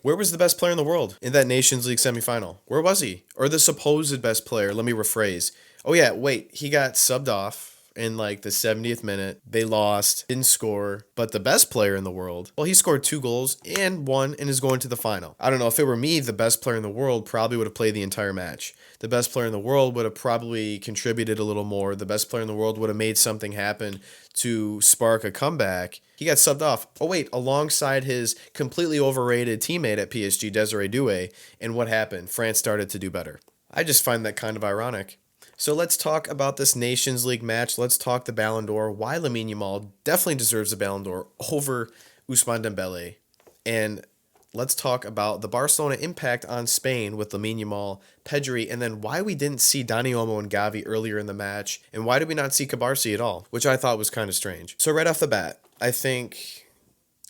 Where was the best player in the world in that Nations League semifinal? Where was he? Or the supposed best player? Let me rephrase. Oh, yeah, wait. He got subbed off in like the 70th minute. They lost, didn't score. But the best player in the world, well, he scored 2 goals and won and is going to the final. I don't know. If it were me, the best player in the world probably would have played the entire match. The best player in the world would have probably contributed a little more. The best player in the world would have made something happen to spark a comeback. He got subbed off. Oh, wait, alongside his completely overrated teammate at PSG, Desiree Doué. And what happened? France started to do better. I just find that kind of ironic. So let's talk about this Nations League match. Let's talk the Ballon d'Or. Why Lamine Yamal definitely deserves the Ballon d'Or over Ousmane Dembélé. And let's talk about the Barcelona impact on Spain with Lamine Yamal, Pedri, and then why we didn't see Dani Olmo and Gavi earlier in the match, and why did we not see Cabarsi at all, which I thought was kind of strange. So right off the bat, I think,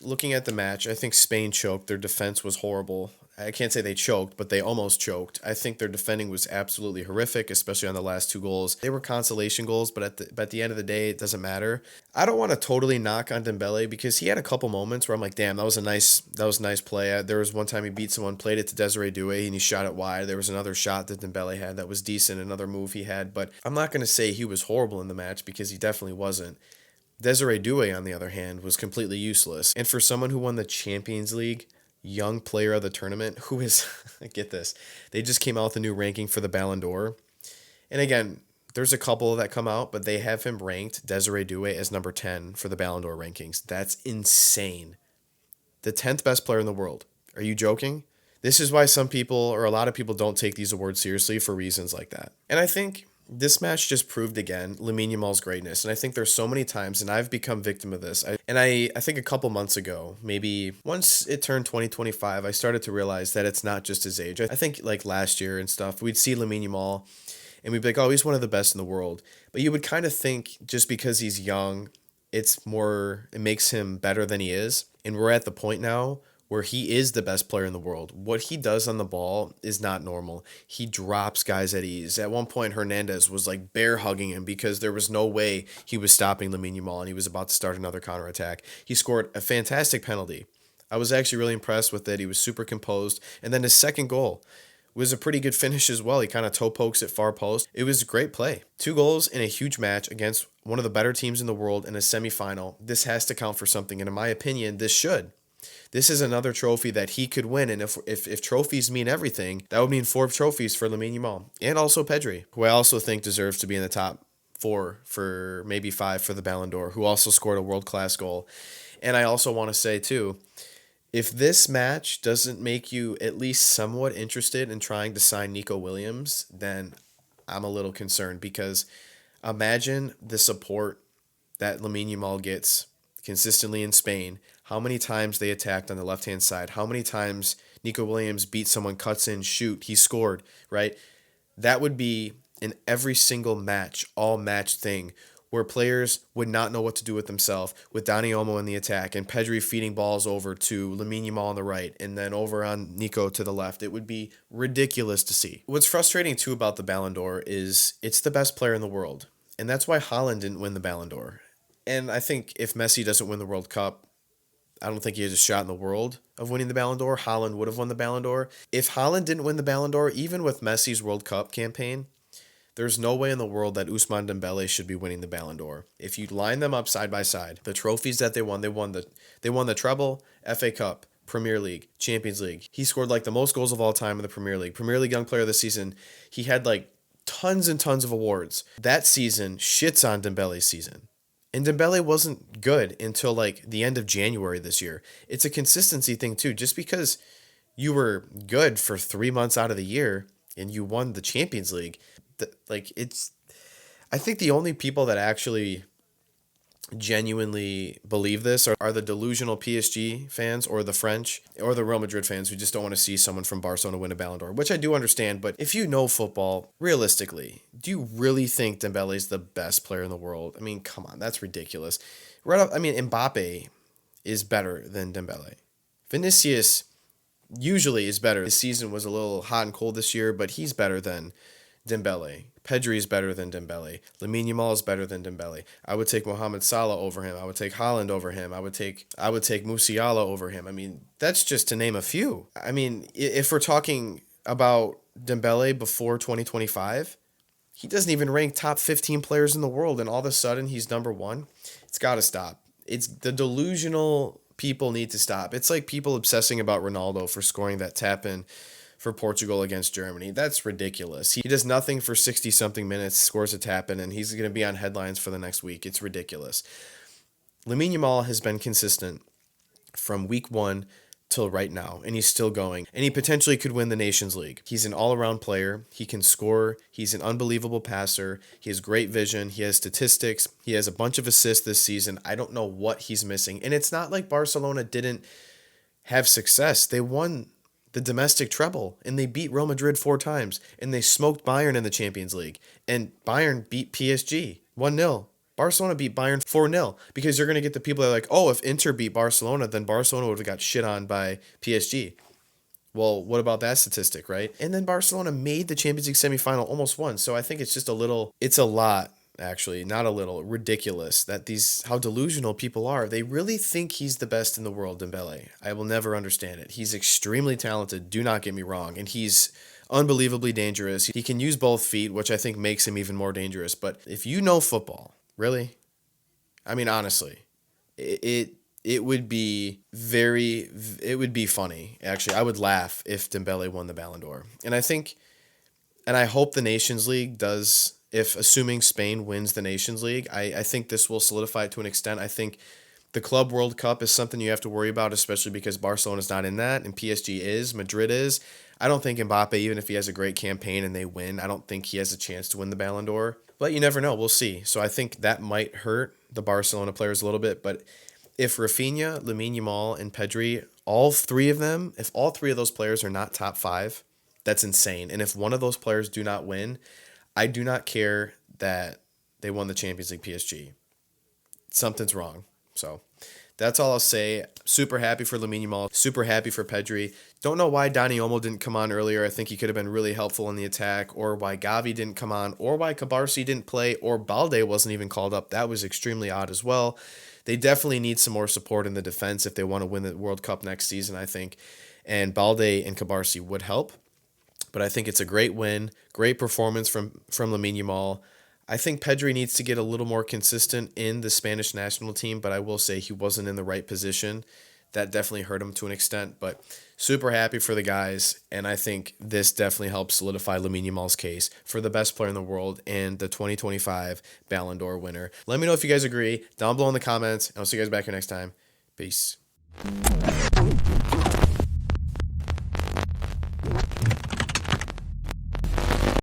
looking at the match, I think Spain choked. Their defense was horrible. I can't say they choked, but they almost choked. I think their defending was absolutely horrific, especially on the last 2 goals. They were consolation goals, but at the end of the day, it doesn't matter. I don't want to totally knock on Dembele because he had a couple moments where I'm like, damn, that was a nice play. There was one time he beat someone, played it to Desiree Doué, and he shot it wide. There was another shot that Dembele had that was decent, another move he had, but I'm not going to say he was horrible in the match because he definitely wasn't. Desiree Doué, on the other hand, was completely useless. And for someone who won the Champions League, young player of the tournament, who is, get this, they just came out with a new ranking for the Ballon d'Or. And again, there's a couple that come out, but they have him ranked, Desiree Doué, as number 10 for the Ballon d'Or rankings. That's insane. The 10th best player in the world. Are you joking? This is why some people, or a lot of people, don't take these awards seriously for reasons like that. And I think this match just proved again Lamine Yamal's greatness. And I think there's so many times, and I've become victim of this. I think a couple months ago, maybe once it turned 2025, I started to realize that it's not just his age. I think like last year and stuff, we'd see Lamine Yamal and we'd be like, oh, he's one of the best in the world. But you would kind of think just because he's young, it makes him better than he is. And we're at the point now where he is the best player in the world. What he does on the ball is not normal. He drops guys at ease. At one point, Hernandez was like bear hugging him because there was no way he was stopping Lamine Yamal and he was about to start another counterattack. He scored a fantastic penalty. I was actually really impressed with it. He was super composed. And then his second goal was a pretty good finish as well. He kind of toe pokes at far post. It was a great play. 2 goals in a huge match against one of the better teams in the world in a semifinal. This has to count for something. And in my opinion, this should. This is another trophy that he could win, and if trophies mean everything, that would mean 4 trophies for Lamine Yamal, and also Pedri, who I also think deserves to be in the top 4 for maybe 5 for the Ballon d'Or, who also scored a world-class goal. And I also want to say, too, if this match doesn't make you at least somewhat interested in trying to sign Nico Williams, then I'm a little concerned because imagine the support that Lamine Yamal gets consistently in Spain, how many times they attacked on the left-hand side, how many times Nico Williams beat someone, cuts in, shoot, he scored, right? That would be in every single match, all match thing, where players would not know what to do with themselves, with Dani Olmo in the attack and Pedri feeding balls over to Lamine Yamal on the right and then over on Nico to the left. It would be ridiculous to see. What's frustrating, too, about the Ballon d'Or is it's the best player in the world, and that's why Haaland didn't win the Ballon d'Or. And I think if Messi doesn't win the World Cup, I don't think he has a shot in the world of winning the Ballon d'Or. Haaland would have won the Ballon d'Or. If Haaland didn't win the Ballon d'Or, even with Messi's World Cup campaign, there's no way in the world that Ousmane Dembélé should be winning the Ballon d'Or. If you line them up side by side, the trophies that they won the treble, FA Cup, Premier League, Champions League. He scored like the most goals of all time in the Premier League. Premier League Young Player of the Season. He had like tons and tons of awards. That season shits on Dembele's season. And Dembele wasn't good until like the end of January this year. It's a consistency thing too. Just because you were good for 3 months out of the year and you won the Champions League, I think the only people that actually genuinely believe this are the delusional PSG fans or the French or the Real Madrid fans who just don't want to see someone from Barcelona win a Ballon d'Or, which I do understand. But if you know football, realistically, do you really think Dembele's the best player in the world? I mean, come on, that's ridiculous. Mbappé is better than Dembele. Vinicius usually is better. His season was a little hot and cold this year, but he's better than Dembele. Pedri is better than Dembele. Lamine Yamal is better than Dembele. I would take Mohamed Salah over him. I would take Haaland over him. I would take Musiala over him. I mean, that's just to name a few. I mean, if we're talking about Dembele before 2025, he doesn't even rank top 15 players in the world, and all of a sudden he's number one. It's got to stop. It's the delusional people need to stop. It's like people obsessing about Ronaldo for scoring that tap in for Portugal against Germany. That's ridiculous. He does nothing for 60 something minutes, scores a tap in, and he's going to be on headlines for the next week. It's ridiculous. Lamine Yamal has been consistent from week one till right now, and he's still going. And he potentially could win the Nations League. He's an all-around player. He can score. He's an unbelievable passer. He has great vision. He has statistics. He has a bunch of assists this season. I don't know what he's missing. And it's not like Barcelona didn't have success. They won the domestic treble, and they beat Real Madrid 4 times, and they smoked Bayern in the Champions League. And Bayern beat PSG 1-0. Barcelona beat Bayern 4-0, because you're going to get the people that are like, oh, if Inter beat Barcelona, then Barcelona would have got shit on by PSG. Well, what about that statistic, right? And then Barcelona made the Champions League semifinal, almost won. So I think it's just it's a lot, actually, not a little, ridiculous that how delusional people are. They really think he's the best in the world, Dembele. I will never understand it. He's extremely talented, do not get me wrong, and he's unbelievably dangerous. He can use both feet, which I think makes him even more dangerous. But if you know football, really? I mean, honestly, it would be funny. Actually, I would laugh if Dembele won the Ballon d'Or. And I hope the Nations League does, if assuming Spain wins the Nations League, I think this will solidify it to an extent. I think the Club World Cup is something you have to worry about, especially because Barcelona's not in that, and PSG is, Madrid is. I don't think Mbappé, even if he has a great campaign and they win, I don't think he has a chance to win the Ballon d'Or. But you never know. We'll see. So I think that might hurt the Barcelona players a little bit. But if Raphinha, Lamine Yamal, and Pedri, if all three of those players are not top 5, that's insane. And if one of those players do not win, I do not care that they won the Champions League PSG. Something's wrong. So that's all I'll say. Super happy for Lamine Yamal. Super happy for Pedri. Don't know why Dani Olmo didn't come on earlier. I think he could have been really helpful in the attack, or why Gavi didn't come on, or why Cabarsi didn't play, or Balde wasn't even called up. That was extremely odd as well. They definitely need some more support in the defense if they want to win the World Cup next season, I think. And Balde and Cabarsi would help. But I think it's a great win, great performance from Lamine Yamal. I think Pedri needs to get a little more consistent in the Spanish national team, but I will say he wasn't in the right position. That definitely hurt him to an extent, but super happy for the guys, and I think this definitely helps solidify Lamine Yamal's case for the best player in the world and the 2025 Ballon d'Or winner. Let me know if you guys agree down below in the comments, and I'll see you guys back here next time. Peace.